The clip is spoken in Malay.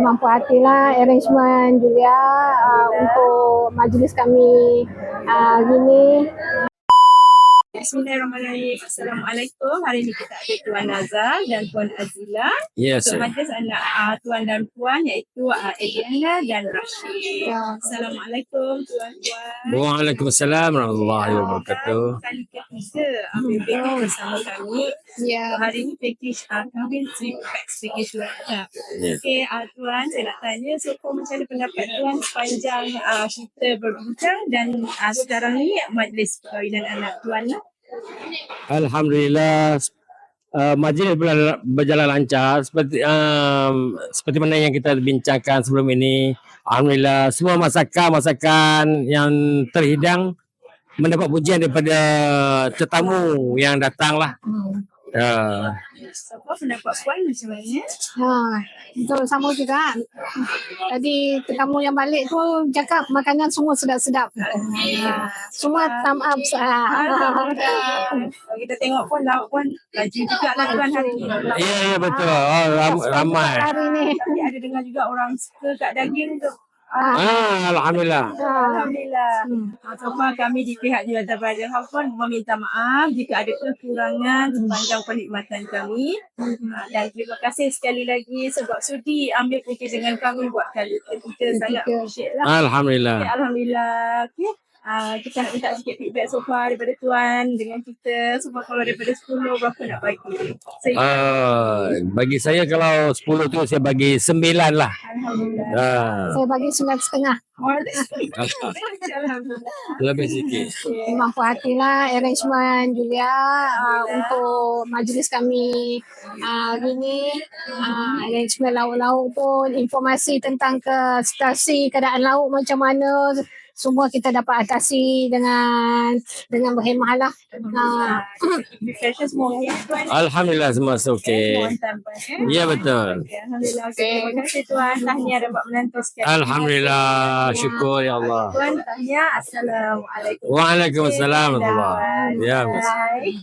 memang puas hatilah arrangement Julia untuk majlis kami hari ni. Bismillahirrahmanirrahim. Assalamualaikum. Hari ini kita ada Tuan Nazar dan Tuan Azila. Yes. Untuk majlis anak Tuan dan Puan iaitu Ediana dan Rashid. Assalamualaikum Tuan-Tuan. Waalaikumsalam warahmatullahi wabarakatuh. Kali ketiga ambil package bersama kami. Hari ini package kami 3 packs package lengkap. Okey, Tuan, saya nak tanya macam mana pendapat Tuan sepanjang kita berbincang dan sekarang ni majlis perkahwinan anak Tuan lah. Alhamdulillah, majlis berjalan lancar seperti mana yang kita bincangkan sebelum ini. Alhamdulillah, semua masakan yang terhidang mendapat pujian daripada tetamu yang datang lah. Apa pendapat Puan macam mana? Betul, sama juga. Tadi tetamu yang balik tu cakap makanan semua sedap-sedap. Semua thumb up. Kita tengok pun lauk pun laju juga lah Tuan hari ni. Ya, betul. Ramai. Hari ni. Ada dengar juga orang suka kat daging tu. Alhamdulillah. Alhamdulillah. Sebab kami di pihak Jabatan Raja Hafan meminta maaf jika ada kekurangan sepanjang perkhidmatan kami. Dan terima kasih sekali lagi sebab sudi ambil package dengan kami buat kali kita sangat appreciate lah. Alhamdulillah. Okay, Alhamdulillah. Okay. Kita nak minta sikit feedback so far daripada Tuan dengan kita. Sebab kalau daripada 10 berapa nak bagi? Bagi saya kalau 10 tu saya bagi 9 lah. Alhamdulillah. Saya bagi 9,5. Alhamdulillah. Lebih sikit. Memang puas hatilah arrangement Julia untuk majlis kami hari ni. Arrangement lauk-lauk pun, informasi tentang situasi keadaan lauk macam mana, semua kita dapat atasi dengan berhemah lah. Alhamdulillah semua okey. Ya betul. Alhamdulillah. Terima kasih Tuan. Tahniah dapat menantu sekali. Alhamdulillah, syukur ya Allah. Tuan, tahniah. Assalamualaikum. Waalaikumsalam warahmatullahi. Ya. Bye.